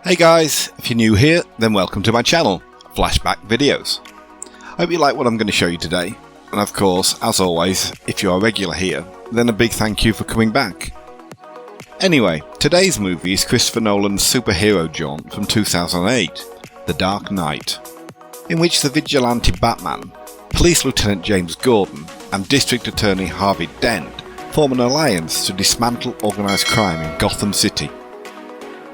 Hey guys, if you're new here, then welcome to my channel, Flashback Videos. I hope you like what I'm going to show you today, and of course, as always, if you are regular here, then a big thank you for coming back. Anyway, today's movie is Christopher Nolan's superhero jaunt from 2008, The Dark Knight, in which the vigilante Batman, Police Lieutenant James Gordon, and District Attorney Harvey Dent form an alliance to dismantle organised crime in Gotham City.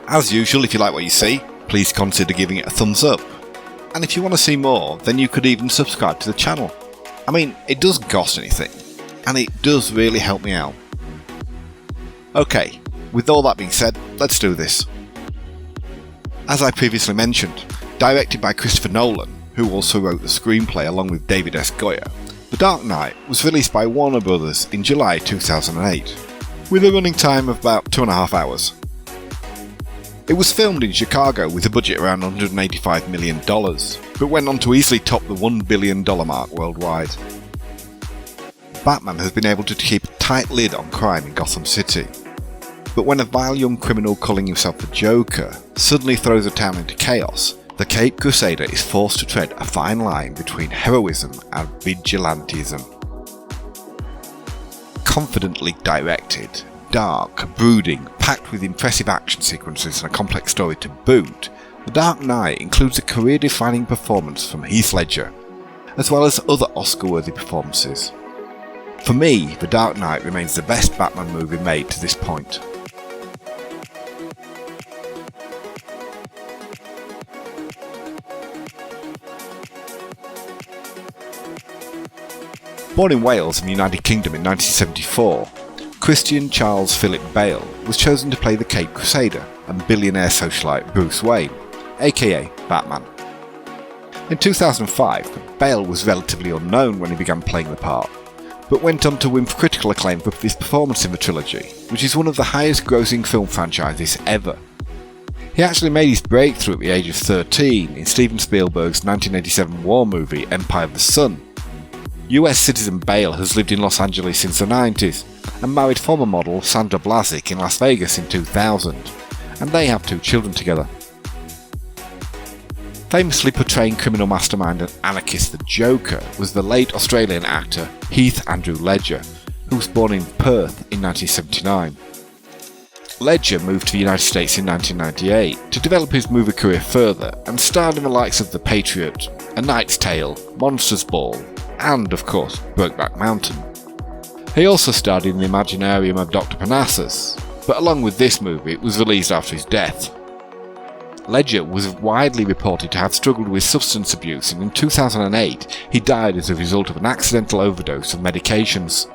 As usual, if you like what you see, please consider giving it a thumbs up. And if you want to see more, then you could even subscribe to the channel. I mean, it doesn't cost anything, and it does really help me out. Okay, with all that being said, let's do this. As I previously mentioned, directed by Christopher Nolan, who also wrote the screenplay along with David S. Goyer, The Dark Knight was released by Warner Bros. In July 2008, with a running time of about 2.5 hours. It was filmed in Chicago with a budget around $185 million, but went on to easily top the $1 billion mark worldwide. Batman has been able to keep a tight lid on crime in Gotham City, but when a vile young criminal calling himself the Joker suddenly throws the town into chaos, the Caped Crusader is forced to tread a fine line between heroism and vigilantism. Confidently directed, dark, brooding, packed with impressive action sequences and a complex story to boot, The Dark Knight includes a career-defining performance from Heath Ledger, as well as other Oscar-worthy performances. For me, The Dark Knight remains the best Batman movie made to this point. Born in Wales in the United Kingdom in 1974, Christian Charles Philip Bale was chosen to play the Caped Crusader and billionaire socialite Bruce Wayne, aka Batman. In 2005, Bale was relatively unknown when he began playing the part, but went on to win critical acclaim for his performance in the trilogy, which is one of the highest grossing film franchises ever. He actually made his breakthrough at the age of 13 in Steven Spielberg's 1987 war movie Empire of the Sun. US citizen Bale has lived in Los Angeles since the 90s and married former model Sandra Blazek in Las Vegas in 2000, and they have 2 children together. Famously portraying criminal mastermind and anarchist the Joker was the late Australian actor Heath Andrew Ledger, who was born in Perth in 1979. Ledger moved to the United States in 1998 to develop his movie career further and starred in the likes of The Patriot, A Knight's Tale, Monsters Ball, and, of course, Brokeback Mountain. He also starred in the Imaginarium of Dr. Parnassus, but along with this movie it was released after his death. Ledger was widely reported to have struggled with substance abuse, and in 2008 he died as a result of an accidental overdose of medications.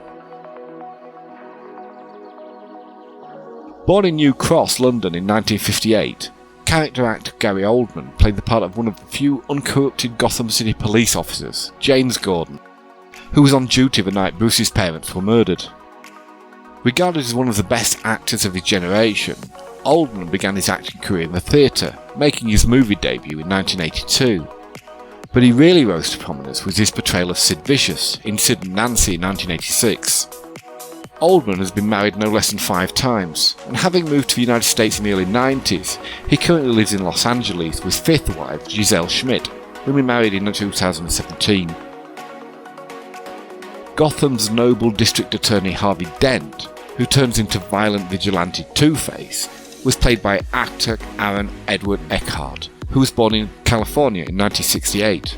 Born in New Cross, London in 1958, character actor Gary Oldman played the part of one of the few uncorrupted Gotham City police officers, James Gordon, who was on duty the night Bruce's parents were murdered. Regarded as one of the best actors of his generation, Oldman began his acting career in the theatre, making his movie debut in 1982. But he really rose to prominence with his portrayal of Sid Vicious in Sid and Nancy in 1986. Oldman has been married no less than 5 times, and having moved to the United States in the early 90s, he currently lives in Los Angeles with 5th wife Giselle Schmidt, whom he married in 2017. Gotham's noble District Attorney Harvey Dent, who turns into violent vigilante Two-Face, was played by actor Aaron Edward Eckhart, who was born in California in 1968.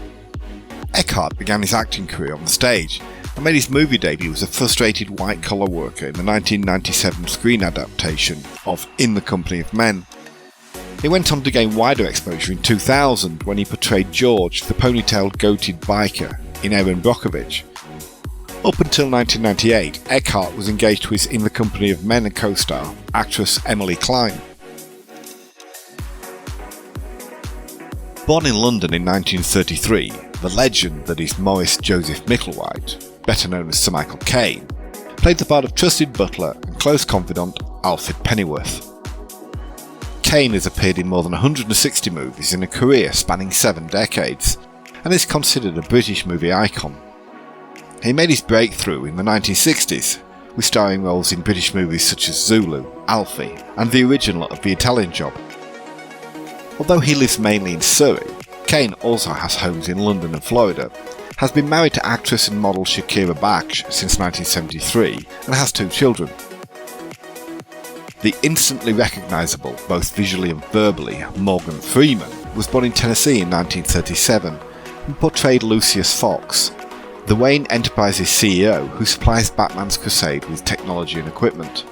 Eckhart began his acting career on the stage and made his movie debut as a frustrated white-collar worker in the 1997 screen adaptation of In the Company of Men. He went on to gain wider exposure in 2000 when he portrayed George, the ponytailed goated biker, in Erin Brockovich. Up until 1998, Eckhart was engaged to his In the Company of Men co-star, actress Emily Klein. Born in London in 1933, the legend that is Maurice Joseph Micklewhite, better known as Sir Michael Caine, played the part of trusted butler and close confidant Alfred Pennyworth. Caine has appeared in more than 160 movies in a career spanning 7 decades, and is considered a British movie icon. He made his breakthrough in the 1960s, with starring roles in British movies such as Zulu, Alfie, and the original of The Italian Job. Although he lives mainly in Surrey, Caine also has homes in London and Florida, has been married to actress and model Shakira Baksh since 1973, and has 2 children. The instantly recognisable, both visually and verbally, Morgan Freeman was born in Tennessee in 1937 and portrayed Lucius Fox, the Wayne Enterprises CEO who supplies Batman's crusade with technology and equipment.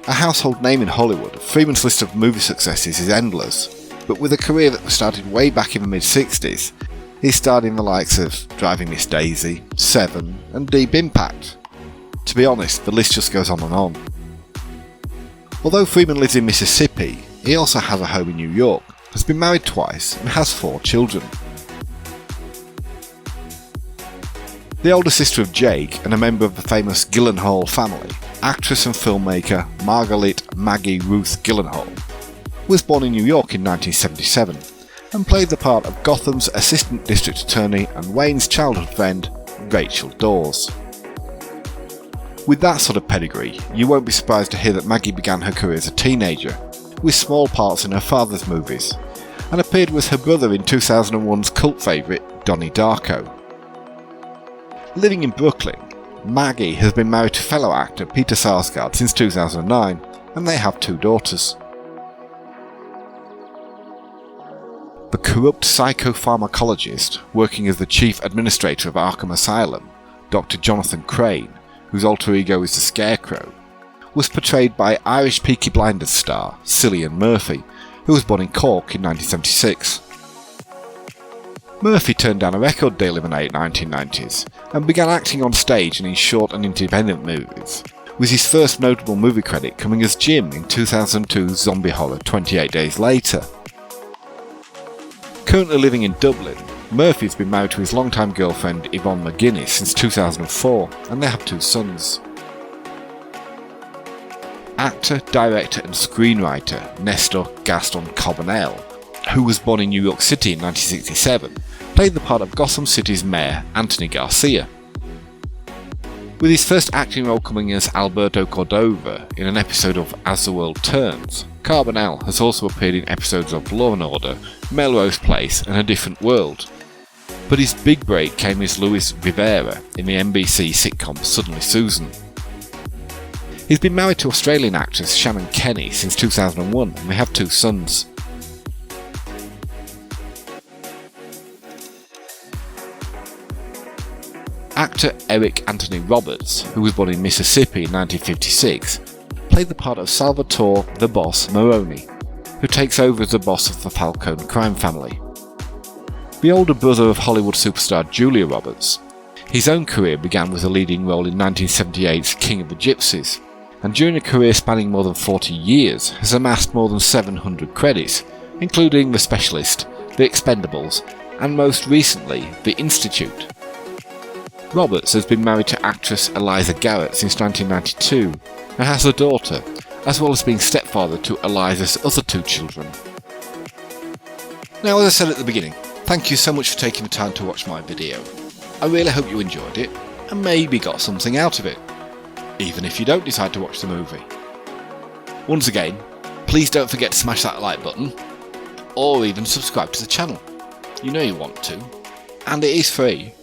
A household name in Hollywood, Freeman's list of movie successes is endless, but with a career that started way back in the mid-60s, he starred in the likes of Driving Miss Daisy, Seven and Deep Impact. To be honest, the list just goes on and on. Although Freeman lives in Mississippi, he also has a home in New York, has been married twice and has 4 children. The older sister of Jake and a member of the famous Gyllenhaal family, actress and filmmaker Margaret Maggie Ruth Gyllenhaal, was born in New York in 1977 and played the part of Gotham's Assistant District Attorney and Wayne's childhood friend, Rachel Dawes. With that sort of pedigree, you won't be surprised to hear that Maggie began her career as a teenager, with small parts in her father's movies, and appeared with her brother in 2001's cult favourite Donnie Darko. Living in Brooklyn, Maggie has been married to fellow actor Peter Sarsgaard since 2009, and they have 2 daughters. The corrupt psychopharmacologist working as the chief administrator of Arkham Asylum, Dr. Jonathan Crane, whose alter ego is the Scarecrow, was portrayed by Irish Peaky Blinders star Cillian Murphy, who was born in Cork in 1976. Murphy turned down a record deal in the late 1990s and began acting on stage and in short and independent movies, with his first notable movie credit coming as Jim in 2002's zombie horror 28 Days Later. Currently living in Dublin, Murphy has been married to his longtime girlfriend Yvonne McGuinness since 2004, and they have 2 sons. Actor, director and screenwriter Nestor Gaston Carbonell, who was born in New York City in 1967, played the part of Gotham City's mayor Anthony Garcia. With his first acting role coming as Alberto Cordova in an episode of As the World Turns, Carbonell has also appeared in episodes of Law & Order, Melrose Place and A Different World. But his big break came as Luis Rivera in the NBC sitcom Suddenly Susan. He's been married to Australian actress Shannon Kenny since 2001 and they have 2 sons. Actor Eric Anthony Roberts, who was born in Mississippi in 1956, played the part of Salvatore the Boss Moroni, who takes over as the boss of the Falcone crime family. The older brother of Hollywood superstar Julia Roberts, his own career began with a leading role in 1978's King of the Gypsies, and during a career spanning more than 40 years has amassed more than 700 credits, including The Specialist, The Expendables, and most recently, The Institute. Roberts has been married to actress Eliza Garrett since 1992 and has a daughter, as well as being stepfather to Eliza's other 2 children. Now, as I said at the beginning, thank you so much for taking the time to watch my video. I really hope you enjoyed it and maybe got something out of it, even if you don't decide to watch the movie. Once again, please don't forget to smash that like button, or even subscribe to the channel. You know you want to, and it is free.